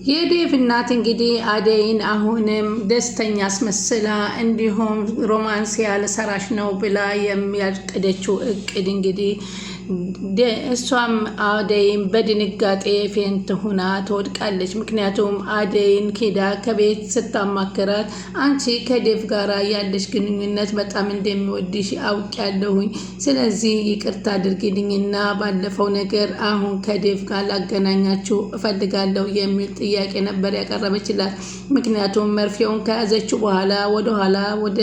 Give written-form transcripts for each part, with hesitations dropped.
የዴቭ እናት እንግዲህ አደይን አሁንም ደስተኛ አስመስላ እንዲሁም ሮማንስ ያልሰራሽ ነው ብላ የሚያቀደችው እቅድ እንግዲህ እሷም አደይን በድንጋጤ ፌንት ሆና ትወድቃለች። ምክንያቱም አደይን ኪዳ ከቤት ስታማክራት አንቺ ከዴቭ ጋር ያለሽ ግንኙነት በጣም እንደሚወድሽ አውቃለሁኝ፣ ስለዚህ ይቅርታ አድርጊልኝና ባለፈው ነገር አሁን ከዴቭ ጋር ላገናኛችሁ እፈልጋለሁ የሚል ጥያቄ ነበር ያቀረበችላት። ምክንያቱም መርፌውን ከያዘችው በኋላ ወደ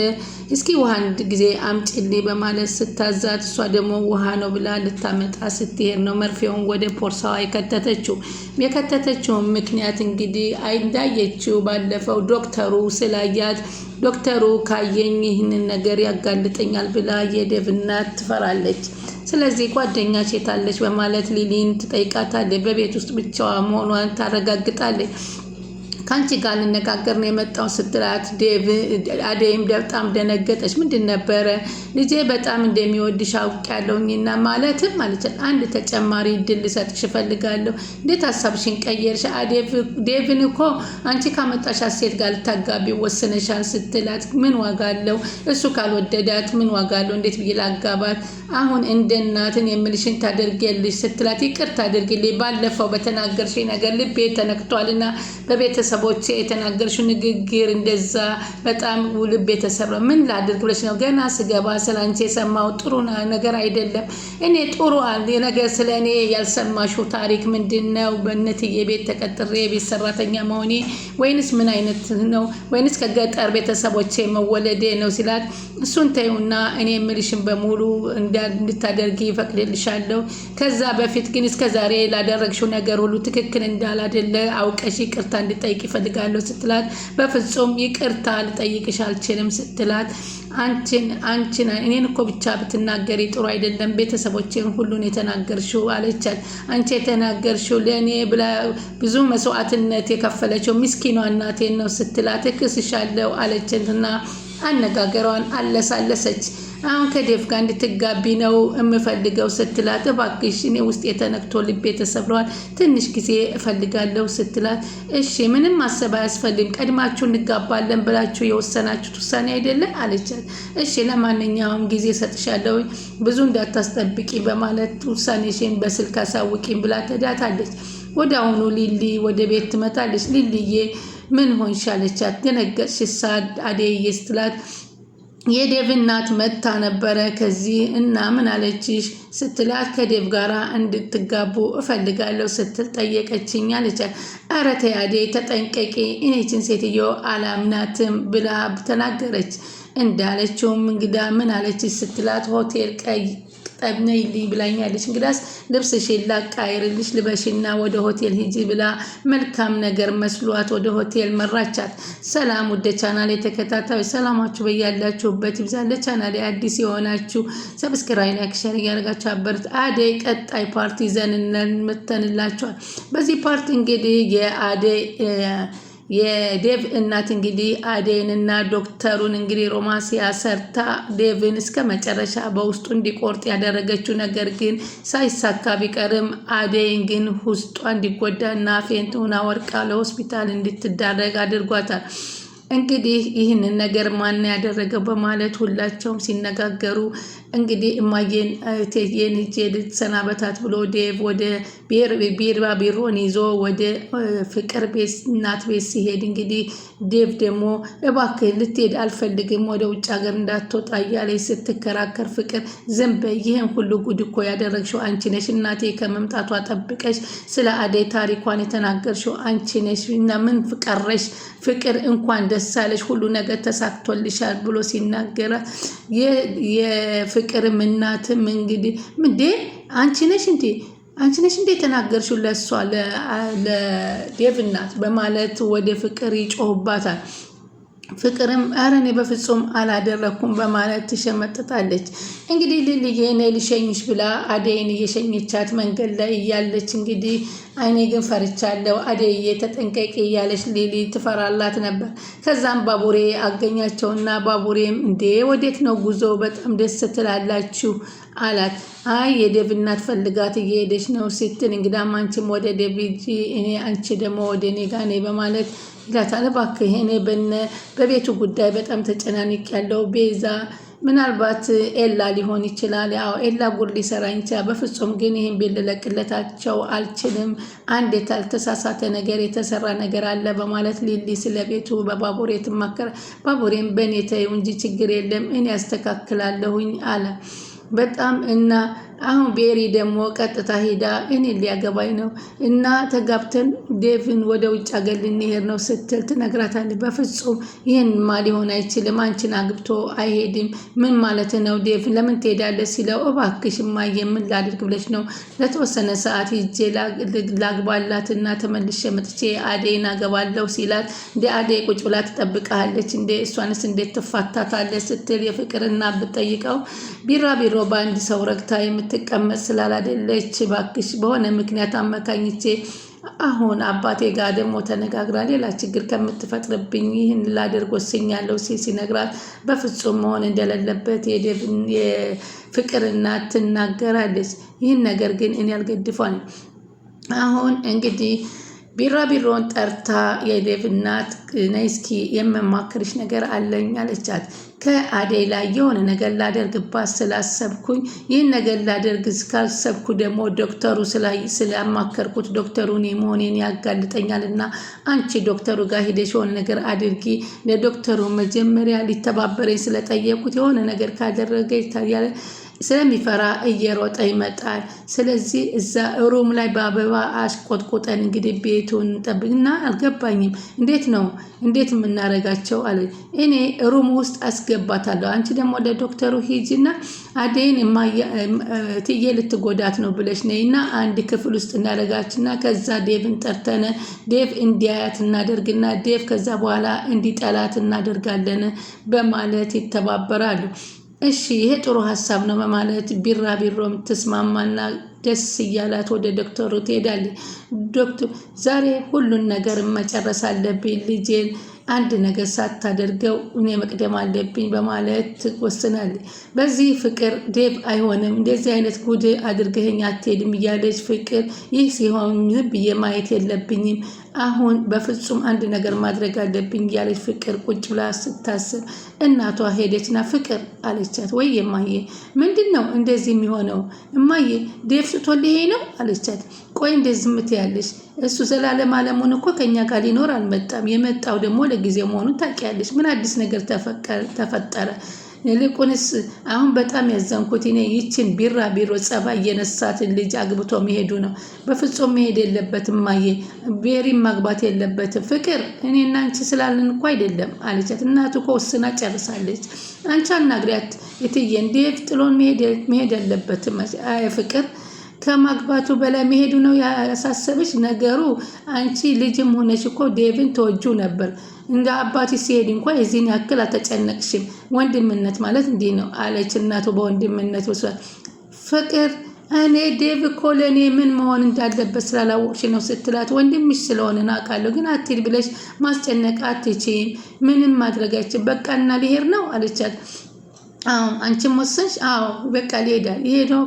እስኪ ውሃ አንድ ጊዜ አምጪልኝ በማለት ስታዛት እሷ ደግሞ ውሃ ነው ብላ ልታመጣ ስትሄድ ነው መርፌውን ወደ ፖርሳዋ የከተተችውን ምክንያት እንግዲህ እንዳየችው ባለፈው ዶክተሩ ስላያት ዶክተሩ ካየኝ ይህንን ነገር ያጋልጠኛል ብላ የዴቭ እናት ትፈራለች። ስለዚህ ጓደኛ ሴታለች በማለት ሊሊን ትጠይቃታለች። በቤት ውስጥ ብቻዋ መሆኗን ታረጋግጣለች። ካንቺ ጋር ልነጋገር ነው የመጣው ስትላት አደይም በጣም ደነገጠች። ምንድን ነበረ? ልጄ በጣም እንደሚወድሽ አውቃለሁኝና ማለትም ማለት አንድ ተጨማሪ እድል ልሰጥሽ እፈልጋለሁ። እንዴት ሀሳብሽን ቀየርሽ? ዴቭን እኮ አንቺ ካመጣሻት ሴት ጋር ልታጋቢ ወስነሻል ስትላት ምን ዋጋ አለው? እሱ ካልወደዳት ምን ዋጋ አለው? እንዴት ብዬ ላጋባት? አሁን እንደ እናትን የምልሽን ታደርጊያለሽ ስትላት ይቅርታ አድርጊልኝ፣ ባለፈው በተናገርሽ ነገር ልቤ ተነክቷልና በቤተሰቦቼ የተናገርሽው ንግግር እንደዛ በጣም ልቤ ተሰብሮ ምን ላድርግ ብለሽ ነው? ገና ስገባ ስላንቺ የሰማው ጥሩ ነገር አይደለም። እኔ ጥሩ ነገር ስለ እኔ ያልሰማሽው ታሪክ ምንድነው? በእነትዬ ቤት ተቀጥሬ ቤት ሰራተኛ መሆኔ ወይንስ ምን አይነት ነው? ወይንስ ከገጠር ቤተሰቦቼ መወለዴ ነው ሲላት እሱን ተይውና እኔ የምልሽን በሙሉ እንድታደርጊ ይፈቅድልሻለሁ። ከዛ በፊት ግን እስከዛሬ ላደረግሽው ነገር ሁሉ ትክክል እንዳላደለ አውቀሽ ይቅርታ እንድጠይቅ ይፈልጋለሁ ስትላት በፍጹም ይቅርታ ልጠይቅሽ አልችልም ስትላት አንቺን እኔን እኮ ብቻ ብትናገሪ ጥሩ አይደለም፣ ቤተሰቦቼን ሁሉን የተናገርሽው አለቻት። አንቺ የተናገርሽው ለእኔ ብላ ብዙ መስዋዕትነት የከፈለችው ምስኪኗ እናቴን ነው ስትላት እክስሻለሁ አለችና አነጋገሯን አለሳለሰች። አሁን ከዴቭ ጋር እንድትጋቢ ነው የምፈልገው ስትላት እባክሽ እኔ ውስጥ የተነክቶ ልቤ ተሰብሯል፣ ትንሽ ጊዜ እፈልጋለሁ ስትላት እሺ ምንም ማሰብ አያስፈልግም፣ ቀድማችሁ እንጋባለን ብላችሁ የወሰናችሁት ውሳኔ አይደለ አለቻት። እሺ ለማንኛውም ጊዜ ሰጥሻለሁ፣ ብዙ እንዳታስጠብቂ በማለት ውሳኔሽን በስልክ አሳውቂኝ ብላ ተዳታለች። ወደ አሁኑ ሊሊ ወደ ቤት ትመጣለች። ሊሊዬ ምን ሆንሽ አለቻት። ደነገጥሽ አደይዬ ስትላት የዴቭ እናት መታ ነበረ ከዚህ እና ምን አለችሽ ስትላት ከዴቭ ጋር እንድትጋቡ እፈልጋለሁ ስትል ጠየቀችኝ አለቻት። ኧረ ተይ አደይ ተጠንቀቂ፣ እኔችን ሴትዮ አላምናትም ብላ ተናገረች። እንዳለችውም እንግዳ ምን አለችሽ ስትላት ሆቴል ቀይ ጠብነይልኝ ብላኛለች። እንግዳስ ልብስሽን ላቃይርልሽ ልበሽና ወደ ሆቴል ሂጂ ብላ መልካም ነገር መስሏት ወደ ሆቴል መራቻት። ሰላም ወደ ቻናል የተከታታዮች ሰላማችሁ በያላችሁበት ይብዛል። ቻናል አዲስ የሆናችሁ ሰብስክራይብ፣ ላይክ፣ ሼር እያደረጋችሁ አበርት። አደይ ቀጣይ ፓርቲ ዘንነን መተንላችኋል። በዚህ ፓርቲ እንግዲህ የዴቭ እናት እንግዲህ አደይንና ዶክተሩን እንግዲህ ሮማንሲያ ሰርታ ዴቭን እስከ መጨረሻ በውስጡ እንዲቆርጥ ያደረገችው ነገር ግን ሳይሳካ ቢቀርም አደይን ግን ውስጧ እንዲጎዳና ፌንት ሆና ወድቃ ለሆስፒታል እንድትዳረግ አድርጓታል። እንግዲህ ይህንን ነገር ማን ያደረገው በማለት ሁላቸውም ሲነጋገሩ እንግዲህ እማዬን እቴጌን ሂጄ ልትሰናበታት ብሎ ዴቭ ወደ ቢሮን ይዞ ወደ ፍቅር ቤት እናት ቤት ሲሄድ እንግዲህ ዴቭ ደግሞ እባክህ ልትሄድ አልፈልግም ወደ ውጭ ሀገር እንዳትወጣ እያለች ስትከራከር ፍቅር ዝም በይ፣ ይህን ሁሉ ጉድ እኮ ያደረግሽው አንቺ ነሽ፣ እናቴ ከመምጣቷ ጠብቀሽ ስለ አደይ ታሪኳን የተናገርሽው አንቺ ነሽ እና ምን ቀረሽ? ፍቅር እንኳን ደስ አለሽ፣ ሁሉ ነገር ተሳክቶልሻል ብሎ ሲናገራት የፍቅርም እናትም እንግዲህ እንዴ አንቺ ነሽ እንዴ ተናገርሽው ለሷ ለዴቭ እናት በማለት ወደ ፍቅር ይጮህባታል። ፍቅርም ኧረ እኔ በፍጹም አላደረኩም በማለት ትሸመጥጣለች። እንግዲህ ሊሊዬ ነይ ልሸኝሽ ብላ አደይን እየሸኘቻት መንገድ ላይ እያለች እንግዲህ አይኔ ግን ፈርቻለሁ አደይዬ ተጠንቀቂ እያለች ሊሊ ትፈራላት ነበር። ከዛም ባቡሬ አገኛቸውና ባቡሬም እንዴ ወዴት ነው ጉዞ? በጣም ደስ ትላላችሁ አላት። አይ የዴቭ እናት ፈልጋት እየሄደች ነው ስትል እንግዳም አንቺም ወደ ዴቭ ሂጂ አንቺ ደግሞ ወደ እኔ ጋር ነይ በማለት ይላታል። እባክህ እኔ በቤቱ ጉዳይ በጣም ተጨናንቅ ያለው ቤዛ ምናልባት ኤላ ሊሆን ይችላል። ያው ኤላ ጉድ ሊሰራኝ ይችላል። በፍጹም ግን ይህን ቤት ልለቅለታቸው አልችልም። አንድ ያልተሳሳተ ነገር የተሰራ ነገር አለ በማለት ሊሊ ስለ ቤቱ በባቡሬ ትማከረ። ባቡሬም በእኔ ተይው እንጂ ችግር የለም እኔ ያስተካክላለሁኝ አለ። በጣም እና አሁን ቤሪ ደግሞ ቀጥታ ሄዳ እኔ ሊያገባኝ ነው እና ተጋብተን ዴቭን ወደ ውጭ ሀገር ልንሄድ ነው ስትል ትነግራታለች። በፍጹም ይህንማ ሊሆን አይችልም፣ አንቺን አግብቶ አይሄድም። ምን ማለት ነው ዴቭ ለምን ትሄዳለች ሲለው እባክሽ እማዬ ምን ላድርግ ብለሽ ነው? ለተወሰነ ሰዓት ሂጄ ላግባላትና ተመልሼ መጥቼ አደይን አገባለሁ ሲላት እንደ አደይ ቁጭ ብላ ትጠብቃለች እንደ እሷንስ እንዴት ትፋታታለች ስትል የፍቅርና ብትጠይቀው ቢራቢሮ በአንድ ሰው ረግታ የምትቀመጥ ስላላደለች እባክሽ በሆነ ምክንያት አመካኝቼ አሁን አባቴ ጋር ደግሞ ተነጋግራ ሌላ ችግር ከምትፈጥርብኝ ይህን ላደርግ ወስኛለሁ ሲነግራት በፍጹም መሆን እንደሌለበት የፍቅር እናት ትናገራለች። ይህን ነገር ግን እኔ አልገድፏል። አሁን እንግዲህ ቢራቢሮን ጠርታ የዴቭ እናት ነይ እስኪ የምማክርሽ ነገር አለኝ አለቻት። ከአደይ ላይ የሆነ ነገር ላደርግባት ስላሰብኩኝ ይህን ነገር ላደርግ እስካሰብኩ ደግሞ ዶክተሩ ስላማከርኩት ዶክተሩ እኔ መሆኔን ያጋልጠኛል እና አንቺ ዶክተሩ ጋር ሄደሽ የሆነ ነገር አድርጊ። ለዶክተሩ መጀመሪያ ሊተባበረኝ ስለጠየቁት የሆነ ነገር ካደረገ ይታያል ስለሚፈራ እየሮጠ ይመጣል። ስለዚህ እዛ ሩም ላይ በአበባ አሽቆጥቁጠን እንግዲህ ቤቱን ጠብቅና አልገባኝም እንዴት የምናረጋቸው አለ። እኔ ሩም ውስጥ አስገባታለሁ አንቺ ደግሞ ወደ ዶክተሩ ሂጂና አደይን ትዬ ልትጎዳት ነው ብለሽ ነይና አንድ ክፍል ውስጥ እናረጋችና ከዛ ዴቭን ጠርተነ ዴቭ እንዲያያት እናደርግና ዴቭ ከዛ በኋላ እንዲጠላት እናደርጋለን በማለት ይተባበራሉ። እሺ ይሄ ጥሩ ሀሳብ ነው በማለት ቢራቢሮም ትስማማና ደስ እያላት ወደ ዶክተሩ ትሄዳለች። ዶክተር ዛሬ ሁሉን ነገር መጨረስ አለብኝ ልጄን አንድ ነገር ሳታደርገው እኔ መቅደም አለብኝ በማለት ትወስናለች። በዚህ ፍቅር ዴቭ አይሆንም እንደዚህ አይነት ጉድ አድርገኸኝ አትሄድም እያለች ፍቅር ይህ ሲሆን ዝም ብዬ ማየት የለብኝም አሁን በፍጹም አንድ ነገር ማድረግ አለብኝ እያለች ፍቅር ቁጭ ብላ ስታስብ እናቷ ሄደችና ፍቅር አለቻት። ወይ እማዬ ምንድነው እንደዚህ የሚሆነው? እማዬ ዴቭ ስቶልኝ ነው አለቻት። ቆይ እንደዚህ ምትያለሽ? እሱ ዘላለም አለሙን እኮ ከኛ ጋር ሊኖር አልመጣም። የመጣው ደግሞ ለጊዜው መሆኑን ታውቂያለሽ። ምን አዲስ ነገር ተፈጠረ? ይልቁንስ አሁን በጣም ያዘንኩት እኔ ይችን ቢራቢሮ ጸባይ የነሳትን ልጅ አግብቶ መሄዱ ነው። በፍጹም መሄድ የለበትም እማዬ፣ ቤሪም ማግባት የለበትም። ፍቅር እኔና አንቺ ስላልን እኮ አይደለም አለቻት። እናቱ እኮ ወስና ጨርሳለች። አንቺ አናግሪያት እትዬ፣ ዴቭ ጥሎን መሄድ የለበትም። አይ ፍቅር ከማግባቱ በላይ መሄዱ ነው ያሳሰበች ነገሩ። አንቺ ልጅም ሆነሽ እኮ ዴቭን ተወጁ ነበር። እንደ አባቲ ሲሄድ እንኳን የዚህን ያክል አልተጨነቅሽም። ወንድምነት ማለት እንዲህ ነው አለች እናቱ በወንድምነት ወስዷል። ፍቅር እኔ ዴቭ እኮ ለእኔ ምን መሆን እንዳለበት ስላላወቅሽ ነው ስትላት፣ ወንድምሽ ስለሆነ አውቃለሁ ግን አትሂድ ብለሽ ማስጨነቅ አትችይም። ምንም ማድረጋችን በቃ እና ሊሄድ ነው አለቻት። አዎ አንቺም ወሰንሽ? አዎ በቃ ሊሄዳል። ይሄደው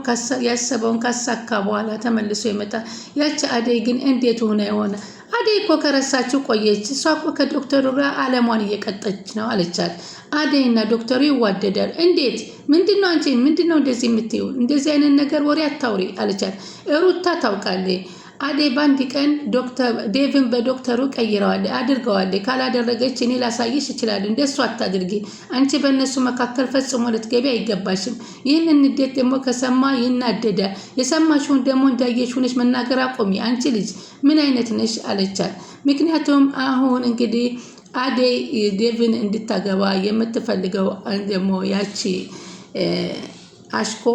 ያሰበውን ካሳካ በኋላ ተመልሶ ይመጣል። ያቺ አደይ ግን እንዴት ሆነ የሆነ አደይ እኮ ከረሳችሁ ቆየች። እሷ እኮ ከዶክተሩ ጋር አለሟን እየቀጠች ነው አለቻት። አደይና ዶክተሩ ይዋደዳሉ። እንዴት? ምንድነው አንቺ ምንድነው እንደዚህ የምትይው? እንደዚህ አይነት ነገር ወሬ አታውሪ አለቻት። ሩታ ታውቃለች። አደይ በአንድ ቀን ዴቭን በዶክተሩ ቀይረዋል አድርገዋል። ካላደረገች እኔ ላሳይሽ እችላለሁ። እንደሱ አታድርጊ። አንቺ በእነሱ መካከል ፈጽሞ ልትገቢ አይገባሽም። ይህንን ንዴት ደግሞ ከሰማ ይናደዳል። የሰማሽውን ደግሞ እንዳየሽ ሆነሽ መናገር አቆሚ። አንቺ ልጅ ምን አይነት ነሽ አለቻት። ምክንያቱም አሁን እንግዲህ አደይ ዴቭን እንድታገባ የምትፈልገው ደግሞ ያቺ አሽኮ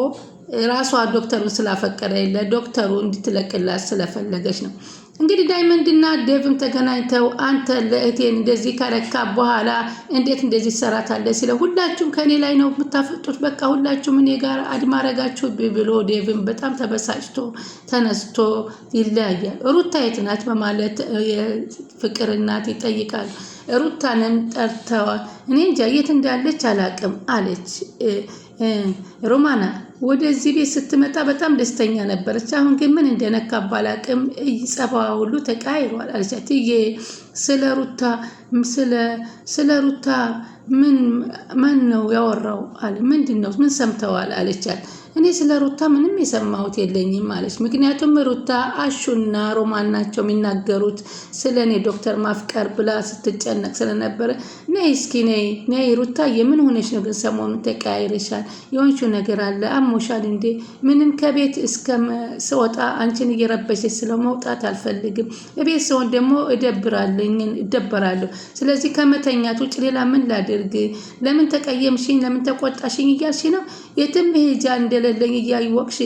ራሷ ዶክተሩን ስላፈቀረ ለዶክተሩ እንድትለቅላት ስለፈለገች ነው። እንግዲህ ዳይመንድና ዴቭም ተገናኝተው አንተ ለእቴን እንደዚህ ከረካ በኋላ እንዴት እንደዚህ ትሰራታለህ ሲለው ሁላችሁም ከኔ ላይ ነው የምታፈጡት፣ በቃ ሁላችሁም እኔ ጋር አድማረጋችሁ ብሎ ዴቭም በጣም ተበሳጭቶ ተነስቶ ይለያያል። ሩታ የት ናት በማለት የፍቅር እናት ይጠይቃል። ሩታንም ጠርተዋል። እኔ እንጃ የት እንዳለች አላቅም አለች ሮማና። ወደዚህ ቤት ስትመጣ በጣም ደስተኛ ነበረች። አሁን ግን ምን እንደነካ ባላቅም ጸባዋ ሁሉ ተቃይሯል አለቻት። ስለ ሩታ ማን ነው ያወራው አለ። ምንድን ነው ምን ሰምተዋል አለቻት። እኔ ስለ ሩታ ምንም የሰማሁት የለኝም አለች። ምክንያቱም ሩታ አሹና ሮማን ናቸው የሚናገሩት ስለ እኔ ዶክተር ማፍቀር ብላ ስትጨነቅ ስለነበረ ነይ እስኪ ነይ ሩታ የምን ሆነሽ ነው ግን ሰሞኑን ተቀያይረሻል? የሆንሽው ነገር አለ? አሞሻል እንዴ? ምንም ከቤት ስወጣ አንቺን እየረበሸች ስለው መውጣት አልፈልግም። ቤት ስሆን ደግሞ እደበራለሁ። ስለዚህ ከመተኛት ውጭ ሌላ ምን ላድርግ? ለምን ተቀየምሽኝ? ለምን ተቆጣሽኝ እያልሽ ነው? የትም ሄጃ እንደሌለኝ እያወቅሽ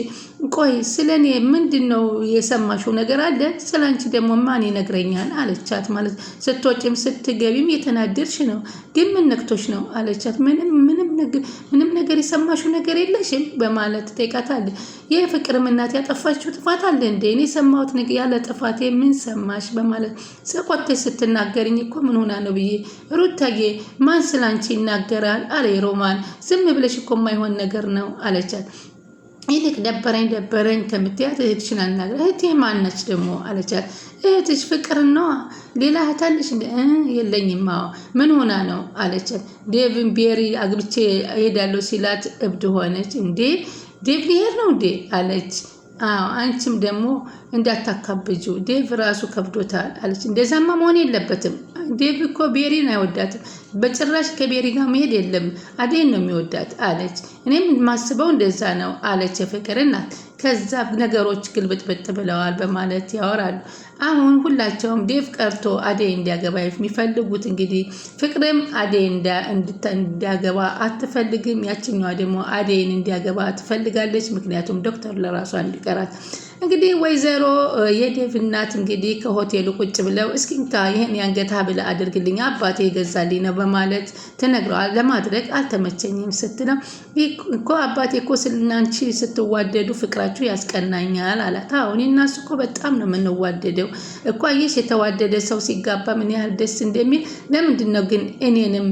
ቆይ ስለኔ ምንድነው የሰማሽው ነገር አለ? ስላንቺ ደግሞ ማን ይነግረኛል አለቻት። ማለት ስትወጪም ስትገቢም የተናደድሽ ነው፣ ግን ምን ነክቶሽ ነው አለቻት። ምንም ነገር የሰማሽው ነገር የለሽም በማለት ጠይቃታለች። የፍቅርም እናት ያጠፋችው ጥፋት አለ እንዴ? እኔ የሰማሁት ነገር ያለ ጥፋቴ ምን ሰማሽ በማለት ሰቆተሽ ስትናገርኝ እኮ ምን ሆና ነው ብዬ ሩታዬ ማን ስላንቺ ይናገራል አለ ሮማን። ዝም ብለሽ እኮ የማይሆን ነገር ነው አለቻት። ይልቅ ደበረኝ ከምትያት እህትሽን አናግራ። እህቴ ማነች ደግሞ አለቻት። እህትሽ ፍቅር ነዋ፣ ሌላ እህት አለሽ? የለኝም። ምን ሆና ነው አለቻት። ዴቭን ቤሪ አግብቼ እሄዳለሁ ሲላት እብድ ሆነች። እንዴ ዴቭ ሊሄድ ነው እንዴ አለች። አንቺም ደግሞ እንዳታካብጁ ዴቭ ራሱ ከብዶታል አለች። እንደዛማ መሆን የለበትም። ዴቭ እኮ ቤሪን አይወዳትም በጭራሽ። ከቤሪ ጋር መሄድ የለም አዴን ነው የሚወዳት አለች። እኔም ማስበው እንደዛ ነው አለች የፍቅር እናት። ከዛ ነገሮች ግልብጥብጥ ብለዋል በማለት ያወራሉ። አሁን ሁላቸውም ዴቭ ቀርቶ አዴይ እንዲያገባ የሚፈልጉት እንግዲህ ፍቅርም አዴይ እንዲያገባ አትፈልግም። ያችኛዋ ደግሞ አዴይን እንዲያገባ ትፈልጋለች። ምክንያቱም ዶክተር ለራሷ እንዲቀራት እንግዲህ ወይዘሮ የዴቭ እናት እንግዲህ ከሆቴሉ ቁጭ ብለው እስኪንካ ይህን የአንገት ሐብል አድርግልኝ አባቴ የገዛልኝ ነው በማለት ትነግረዋል። ለማድረግ አልተመቸኝም ስትለው እኮ አባቴ እኮ ስናንቺ ስትዋደዱ ፍቅራችሁ ያስቀናኛል አላት። አሁን እናሱ እኮ በጣም ነው የምንዋደደው እኮ አየሽ፣ የተዋደደ ሰው ሲጋባ ምን ያህል ደስ እንደሚል። ለምንድን ነው ግን እኔንም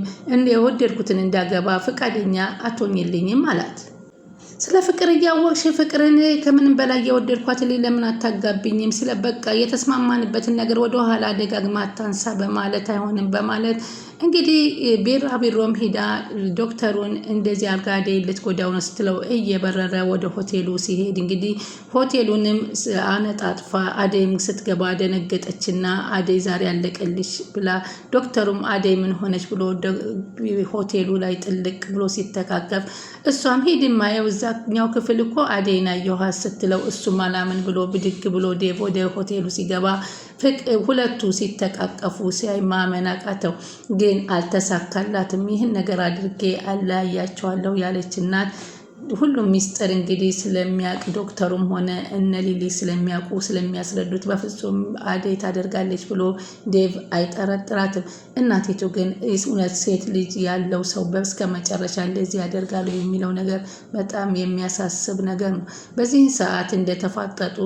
የወደድኩትን እንዳገባ ፈቃደኛ አትሆኝልኝም አላት። ስለ ፍቅር እያወቅሽ ፍቅርን ከምንም በላይ የወደድኳት ለምን አታጋብኝም? ስለ በቃ የተስማማንበትን ነገር ወደ ኋላ ደጋግማ አታንሳ በማለት አይሆንም በማለት እንግዲህ ቢራቢሮም ሂዳ ዶክተሩን እንደዚህ አድርጋ አደይ ልትጎዳው ነው ስትለው እየበረረ ወደ ሆቴሉ ሲሄድ እንግዲህ ሆቴሉንም አነጣጥፋ አደይም ስትገባ ደነገጠችና አደይ ዛሬ ያለቀልሽ ብላ ዶክተሩም አደይ ምን ሆነች ብሎ ሆቴሉ ላይ ጥልቅ ብሎ ሲተካከፍ እሷም ሂድማ ያው እዛኛው ክፍል እኮ አደይና አየኋት ስትለው እሱም አላምን ብሎ ብድግ ብሎ ዴቭ ወደ ሆቴሉ ሲገባ ሁለቱ ሲተቃቀፉ ሲያይ ማመን አቃተው። ግን አልተሳካላትም። ይህን ነገር አድርጌ አለያያቸዋለሁ ያለች እናት ሁሉም ሚስጥር እንግዲህ ስለሚያውቅ ዶክተሩም ሆነ እነ ሊሊ ስለሚያውቁ ስለሚያስረዱት በፍጹም አደይ ታደርጋለች ብሎ ዴቭ አይጠረጥራትም። እናቲቱ ግን እውነት ሴት ልጅ ያለው ሰው በስከ መጨረሻ እንደዚህ ያደርጋሉ የሚለው ነገር በጣም የሚያሳስብ ነገር ነው። በዚህ ሰዓት እንደተፋጠጡ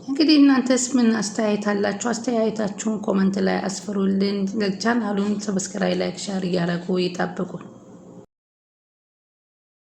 እንግዲህ እናንተስ ምን አስተያየት አላችሁ? አስተያየታችሁን ኮመንት ላይ አስፍሩልን። ቻናሉን ሰብስክራይብ፣ ላይክ፣ ሼር እያደረጉ ይጠብቁን።